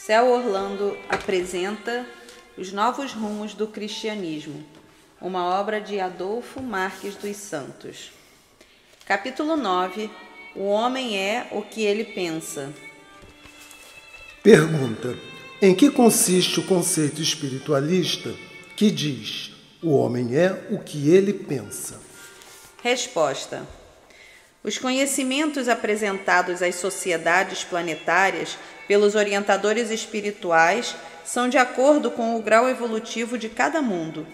Céu Orlando apresenta Os Novos Rumos do Cristianismo, uma obra de Adolfo Marques dos Santos. Capítulo 9. O homem é o que ele pensa. Pergunta: em que consiste o conceito espiritualista que diz: o homem é o que ele pensa? Resposta: os conhecimentos apresentados às sociedades planetárias pelos orientadores espirituais são de acordo com o grau evolutivo de cada mundo.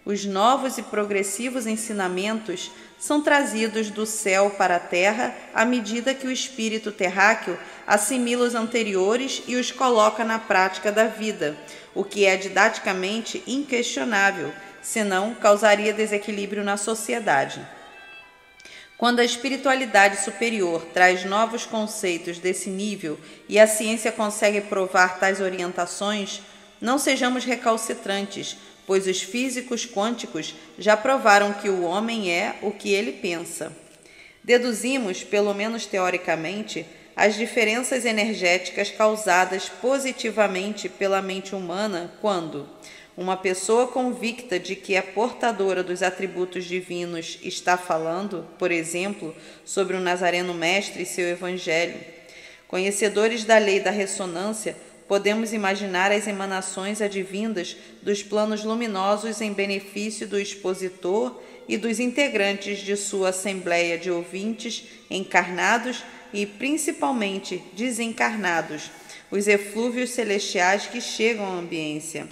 Os novos e progressivos ensinamentos são trazidos do céu para a terra à medida que o espírito terráqueo assimila os anteriores e os coloca na prática da vida, o que é didaticamente inquestionável, senão causaria desequilíbrio na sociedade. Quando a espiritualidade superior traz novos conceitos desse nível e a ciência consegue provar tais orientações, não sejamos recalcitrantes, pois os físicos quânticos já provaram que o homem é o que ele pensa. Deduzimos, pelo menos teoricamente, as diferenças energéticas causadas positivamente pela mente humana quando uma pessoa convicta de que é portadora dos atributos divinos está falando, por exemplo, sobre o Nazareno Mestre e seu Evangelho. Conhecedores da lei da ressonância, podemos imaginar as emanações advindas dos planos luminosos em benefício do expositor e dos integrantes de sua assembleia de ouvintes encarnados e, principalmente, desencarnados, os eflúvios celestiais que chegam à ambiência.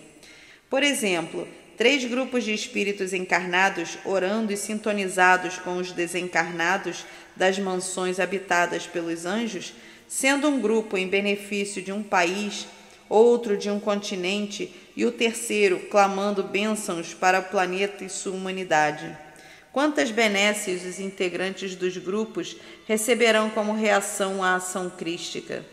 Por exemplo, 3 grupos de espíritos encarnados orando e sintonizados com os desencarnados das mansões habitadas pelos anjos, sendo um grupo em benefício de um país, outro de um continente e o terceiro clamando bênçãos para o planeta e sua humanidade. Quantas benesses os integrantes dos grupos receberão como reação à ação crística?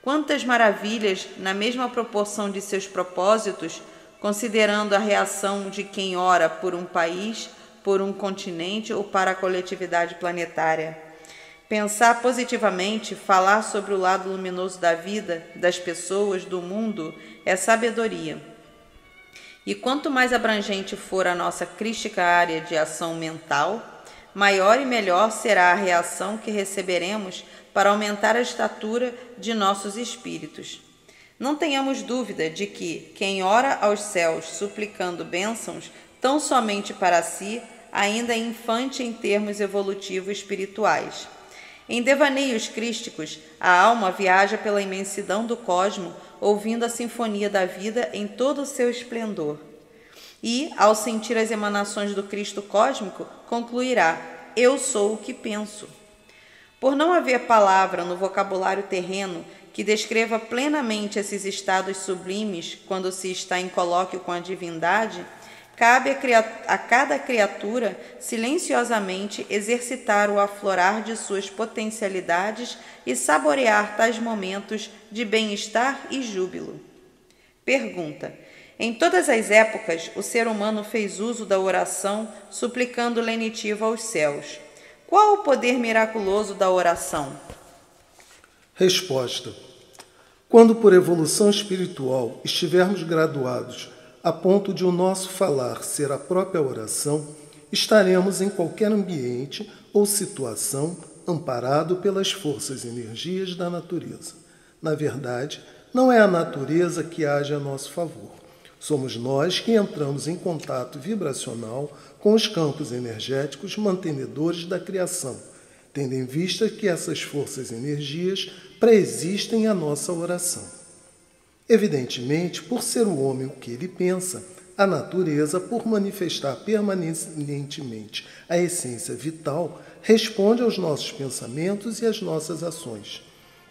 Quantas maravilhas, na mesma proporção de seus propósitos, considerando a reação de quem ora por um país, por um continente ou para a coletividade planetária. Pensar positivamente, falar sobre o lado luminoso da vida, das pessoas, do mundo, é sabedoria. E quanto mais abrangente for a nossa crística área de ação mental, maior e melhor será a reação que receberemos para aumentar a estatura de nossos espíritos. Não tenhamos dúvida de que quem ora aos céus suplicando bênçãos tão somente para si, ainda é infante em termos evolutivos espirituais. Em devaneios crísticos, a alma viaja pela imensidão do cosmo, ouvindo a sinfonia da vida em todo o seu esplendor. E, ao sentir as emanações do Cristo cósmico, concluirá: eu sou o que penso. Por não haver palavra no vocabulário terreno que descreva plenamente esses estados sublimes quando se está em colóquio com a divindade, cabe a cada criatura silenciosamente exercitar o aflorar de suas potencialidades e saborear tais momentos de bem-estar e júbilo. Pergunta: em todas as épocas, o ser humano fez uso da oração, suplicando lenitivo aos céus. Qual o poder miraculoso da oração? Resposta: quando por evolução espiritual estivermos graduados a ponto de o nosso falar ser a própria oração, estaremos em qualquer ambiente ou situação amparado pelas forças e energias da natureza. Na verdade, não é a natureza que age a nosso favor. Somos nós que entramos em contato vibracional com os campos energéticos mantenedores da criação, tendo em vista que essas forças e energias preexistem à nossa oração. Evidentemente, por ser o homem o que ele pensa, a natureza, por manifestar permanentemente a essência vital, responde aos nossos pensamentos e às nossas ações.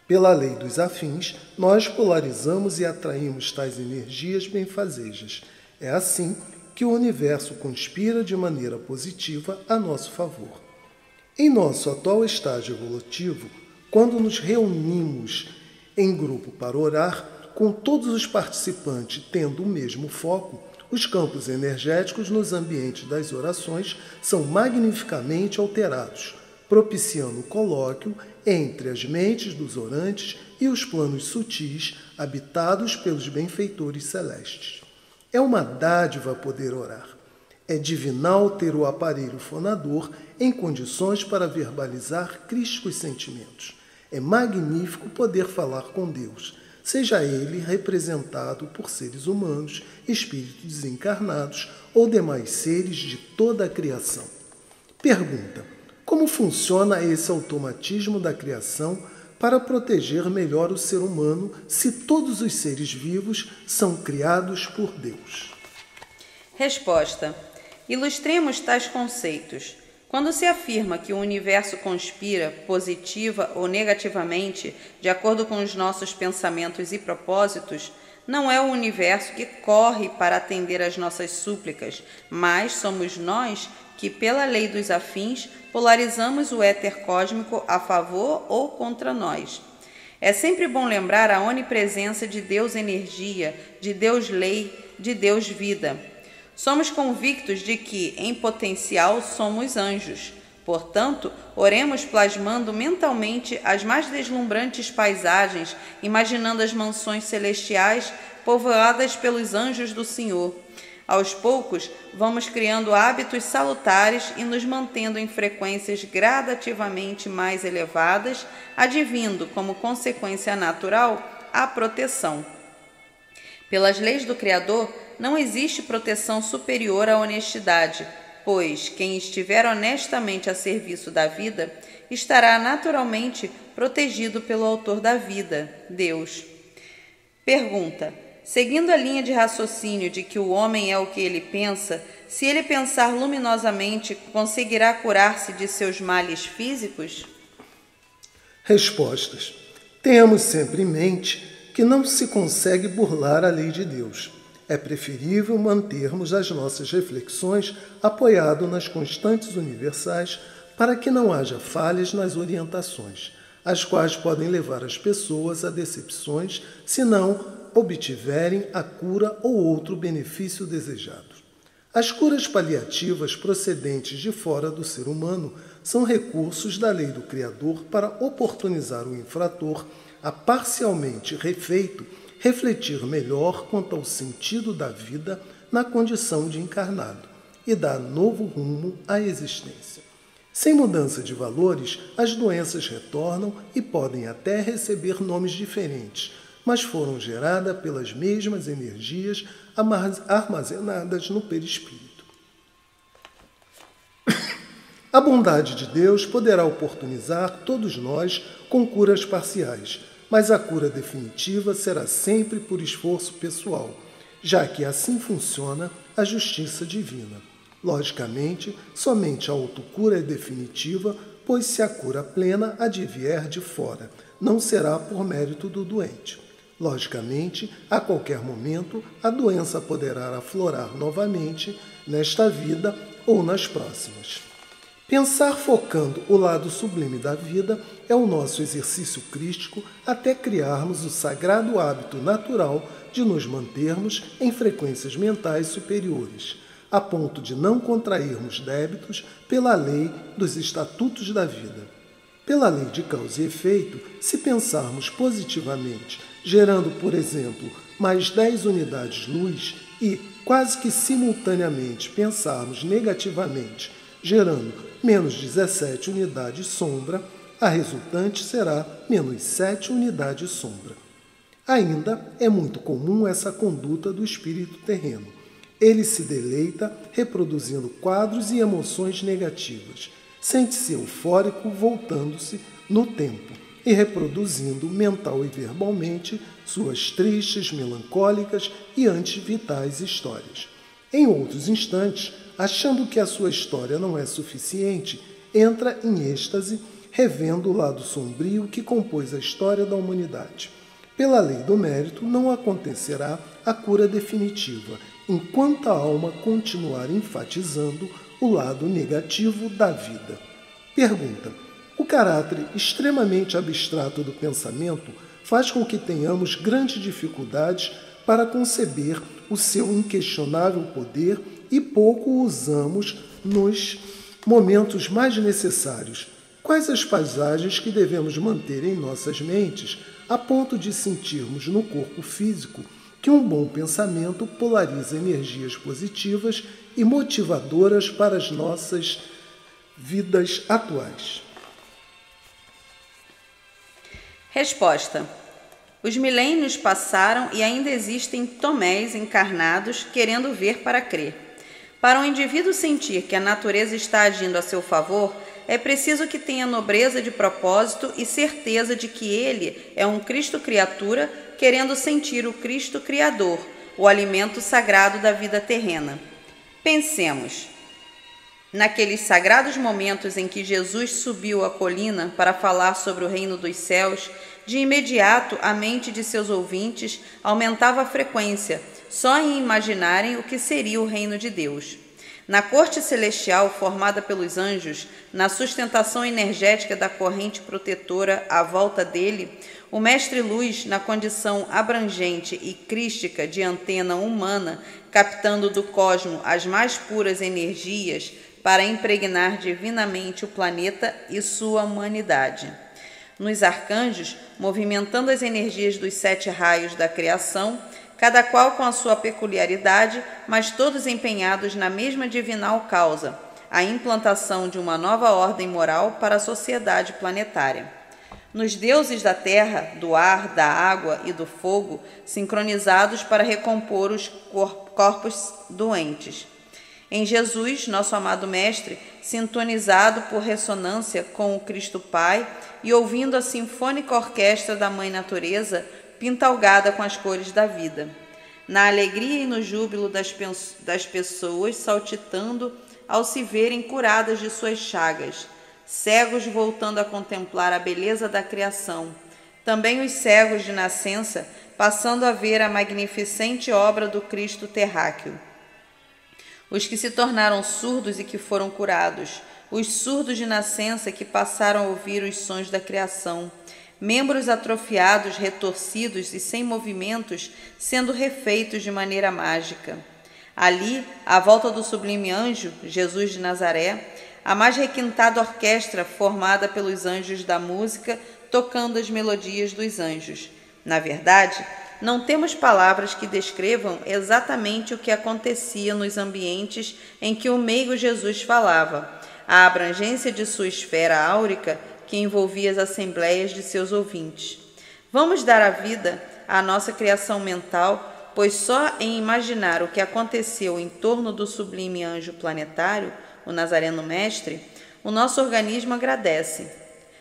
Pela lei dos afins, nós polarizamos e atraímos tais energias benfazejas. É assim que o universo conspira de maneira positiva a nosso favor. Em nosso atual estágio evolutivo, quando nos reunimos em grupo para orar, com todos os participantes tendo o mesmo foco, os campos energéticos nos ambientes das orações são magnificamente alterados, propiciando o colóquio entre as mentes dos orantes e os planos sutis habitados pelos benfeitores celestes. É uma dádiva poder orar. É divinal ter o aparelho fonador em condições para verbalizar crísticos sentimentos. É magnífico poder falar com Deus, seja ele representado por seres humanos, espíritos desencarnados ou demais seres de toda a criação. Pergunta: como funciona esse automatismo da criação para proteger melhor o ser humano se todos os seres vivos são criados por Deus? Resposta: ilustremos tais conceitos. Quando se afirma que o universo conspira, positiva ou negativamente, de acordo com os nossos pensamentos e propósitos, não é o universo que corre para atender às nossas súplicas, mas somos nós que, pela lei dos afins, polarizamos o éter cósmico a favor ou contra nós. É sempre bom lembrar a onipresença de Deus energia, de Deus lei, de Deus vida. Somos convictos de que, em potencial, somos anjos. Portanto, oremos plasmando mentalmente as mais deslumbrantes paisagens, imaginando as mansões celestiais povoadas pelos anjos do Senhor. Aos poucos, vamos criando hábitos salutares e nos mantendo em frequências gradativamente mais elevadas, advindo, como consequência natural, a proteção. Pelas leis do Criador, não existe proteção superior à honestidade, pois quem estiver honestamente a serviço da vida estará naturalmente protegido pelo autor da vida, Deus. Pergunta: seguindo a linha de raciocínio de que o homem é o que ele pensa, se ele pensar luminosamente, conseguirá curar-se de seus males físicos? Respostas: tenhamos sempre em mente que não se consegue burlar a lei de Deus. É preferível mantermos as nossas reflexões apoiadas nas constantes universais para que não haja falhas nas orientações, as quais podem levar as pessoas a decepções se não obtiverem a cura ou outro benefício desejado. As curas paliativas procedentes de fora do ser humano são recursos da lei do Criador para oportunizar o infrator a, parcialmente refeito, refletir melhor quanto ao sentido da vida na condição de encarnado e dar novo rumo à existência. Sem mudança de valores, as doenças retornam e podem até receber nomes diferentes, mas foram geradas pelas mesmas energias armazenadas no perispírito. A bondade de Deus poderá oportunizar todos nós com curas parciais, mas a cura definitiva será sempre por esforço pessoal, já que assim funciona a justiça divina. Logicamente, somente a autocura é definitiva, pois se a cura plena advier de fora, não será por mérito do doente. Logicamente, a qualquer momento, a doença poderá aflorar novamente nesta vida ou nas próximas. Pensar focando o lado sublime da vida é o nosso exercício crístico até criarmos o sagrado hábito natural de nos mantermos em frequências mentais superiores, a ponto de não contrairmos débitos pela lei dos estatutos da vida. Pela lei de causa e efeito, se pensarmos positivamente, gerando, por exemplo, mais 10 unidades luz e, quase que simultaneamente, pensarmos negativamente, gerando menos 17 unidades sombra, a resultante será menos 7 unidades sombra. Ainda é muito comum essa conduta do espírito terreno. Ele se deleita reproduzindo quadros e emoções negativas, sente-se eufórico voltando-se no tempo e reproduzindo mental e verbalmente suas tristes, melancólicas e antivitais histórias. Em outros instantes, achando que a sua história não é suficiente, entra em êxtase, revendo o lado sombrio que compôs a história da humanidade. Pela lei do mérito, não acontecerá a cura definitiva, enquanto a alma continuar enfatizando o lado negativo da vida. Pergunta: o caráter extremamente abstrato do pensamento faz com que tenhamos grandes dificuldades para conceber o seu inquestionável poder e pouco o usamos nos momentos mais necessários. Quais as paisagens que devemos manter em nossas mentes a ponto de sentirmos no corpo físico que um bom pensamento polariza energias positivas e motivadoras para as nossas vidas atuais. Resposta. Os milênios passaram e ainda existem Tomés encarnados querendo ver para crer. Para um indivíduo sentir que a natureza está agindo a seu favor, é preciso que tenha nobreza de propósito e certeza de que ele é um Cristo criatura querendo sentir o Cristo Criador, o alimento sagrado da vida terrena. Pensemos. Naqueles sagrados momentos em que Jesus subiu a colina para falar sobre o reino dos céus, de imediato a mente de seus ouvintes aumentava a frequência, só em imaginarem o que seria o reino de Deus. Na corte celestial formada pelos anjos, na sustentação energética da corrente protetora à volta dele, o Mestre Luz, na condição abrangente e crística de antena humana, captando do cosmo as mais puras energias para impregnar divinamente o planeta e sua humanidade. Nos arcanjos, movimentando as energias dos 7 raios da criação, cada qual com a sua peculiaridade, mas todos empenhados na mesma divinal causa, a implantação de uma nova ordem moral para a sociedade planetária. Nos deuses da terra, do ar, da água e do fogo, sincronizados para recompor os corpos doentes. Em Jesus, nosso amado Mestre, sintonizado por ressonância com o Cristo Pai e ouvindo a sinfônica orquestra da Mãe Natureza, pintalgada com as cores da vida. Na alegria e no júbilo das pessoas saltitando ao se verem curadas de suas chagas, cegos voltando a contemplar a beleza da criação, também os cegos de nascença passando a ver a magnificente obra do Cristo terráqueo. Os que se tornaram surdos e que foram curados, os surdos de nascença que passaram a ouvir os sons da criação, membros atrofiados, retorcidos e sem movimentos, sendo refeitos de maneira mágica. Ali, à volta do sublime anjo, Jesus de Nazaré, a mais requintada orquestra formada pelos anjos da música, tocando as melodias dos anjos. Na verdade, não temos palavras que descrevam exatamente o que acontecia nos ambientes em que o meigo Jesus falava, a abrangência de sua esfera áurica que envolvia as assembleias de seus ouvintes. Vamos dar a vida à nossa criação mental, pois só em imaginar o que aconteceu em torno do sublime anjo planetário, o Nazareno Mestre, o nosso organismo agradece.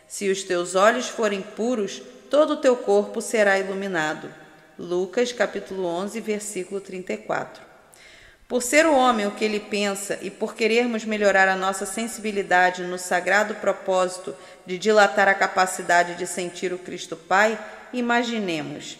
Se os teus olhos forem puros, todo o teu corpo será iluminado. Lucas, capítulo 11, versículo 34. Por ser o homem o que ele pensa e por querermos melhorar a nossa sensibilidade no sagrado propósito de dilatar a capacidade de sentir o Cristo Pai, imaginemos.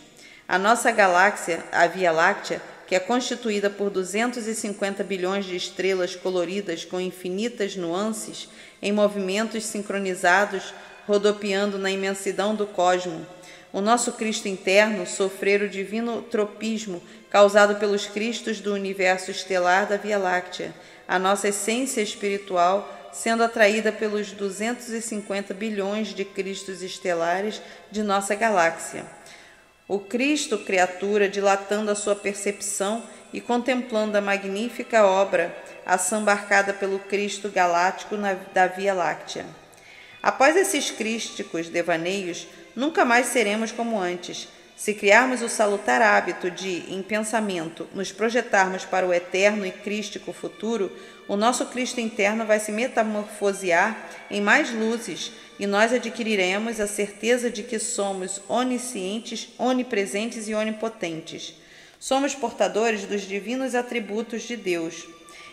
A nossa galáxia, a Via Láctea, que é constituída por 250 bilhões de estrelas coloridas com infinitas nuances, em movimentos sincronizados, rodopiando na imensidão do cosmo. O nosso Cristo interno sofrer o divino tropismo causado pelos Cristos do universo estelar da Via Láctea, a nossa essência espiritual sendo atraída pelos 250 bilhões de Cristos estelares de nossa galáxia. O Cristo criatura dilatando a sua percepção e contemplando a magnífica obra assambarcada pelo Cristo galáctico da Via Láctea. Após esses crísticos devaneios, nunca mais seremos como antes. Se criarmos o salutar hábito de, em pensamento, nos projetarmos para o eterno e crístico futuro, o nosso Cristo interno vai se metamorfosear em mais luzes e nós adquiriremos a certeza de que somos oniscientes, onipresentes e onipotentes. Somos portadores dos divinos atributos de Deus.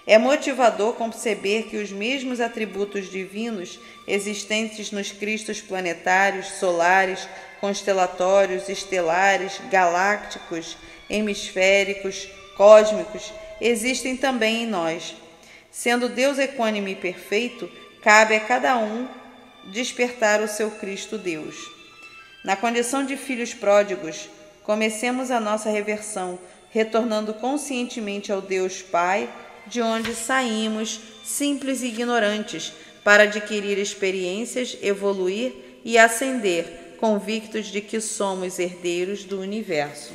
É motivador conceber que os mesmos atributos divinos existentes nos Cristos planetários, solares, constelatórios, estelares, galácticos, hemisféricos, cósmicos, existem também em nós. Sendo Deus equânime e perfeito, cabe a cada um despertar o seu Cristo Deus. Na condição de filhos pródigos, comecemos a nossa reversão, retornando conscientemente ao Deus Pai, de onde saímos simples e ignorantes, para adquirir experiências, evoluir e ascender, convictos de que somos herdeiros do universo.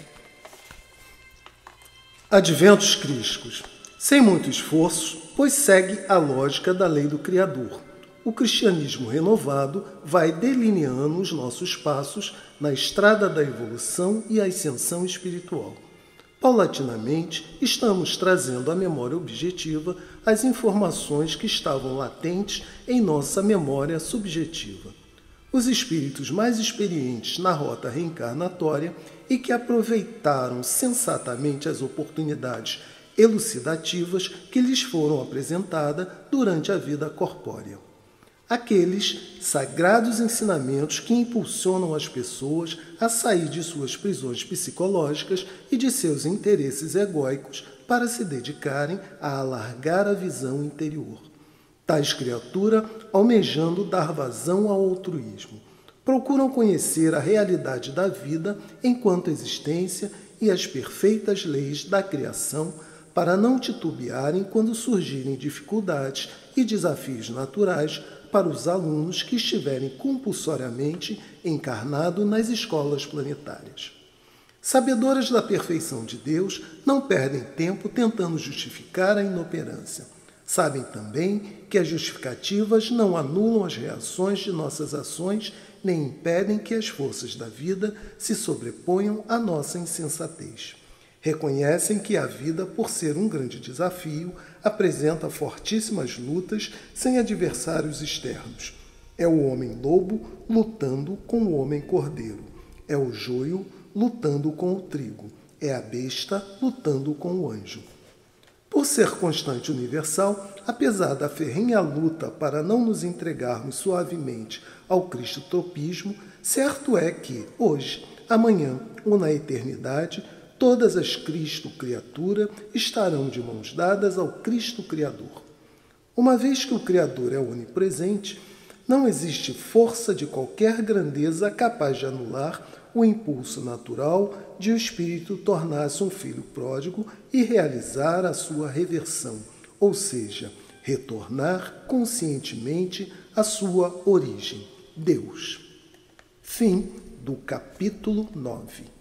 Adventos crísticos. Sem muito esforço, pois segue a lógica da lei do Criador. O cristianismo renovado vai delineando os nossos passos na estrada da evolução e ascensão espiritual. Paulatinamente, estamos trazendo à memória objetiva as informações que estavam latentes em nossa memória subjetiva. Os espíritos mais experientes na rota reencarnatória e que aproveitaram sensatamente as oportunidades elucidativas que lhes foram apresentadas durante a vida corpórea. Aqueles sagrados ensinamentos que impulsionam as pessoas a sair de suas prisões psicológicas e de seus interesses egóicos para se dedicarem a alargar a visão interior. Tais criaturas, almejando dar vazão ao altruísmo, procuram conhecer a realidade da vida enquanto existência e as perfeitas leis da criação para não titubearem quando surgirem dificuldades e desafios naturais para os alunos que estiverem compulsoriamente encarnados nas escolas planetárias. Sabedoras da perfeição de Deus, não perdem tempo tentando justificar a inoperância. Sabem também que as justificativas não anulam as reações de nossas ações, nem impedem que as forças da vida se sobreponham à nossa insensatez. Reconhecem que a vida, por ser um grande desafio, apresenta fortíssimas lutas sem adversários externos. É o homem-lobo lutando com o homem-cordeiro. É o joio lutando com o trigo. É a besta lutando com o anjo. Por ser constante universal, apesar da ferrenha luta para não nos entregarmos suavemente ao cristotropismo, certo é que, hoje, amanhã ou na eternidade, todas as Cristo-criatura estarão de mãos dadas ao Cristo-criador. Uma vez que o Criador é onipresente, não existe força de qualquer grandeza capaz de anular o impulso natural de o espírito tornar-se um filho pródigo e realizar a sua reversão, ou seja, retornar conscientemente à sua origem, Deus. Fim do capítulo 9.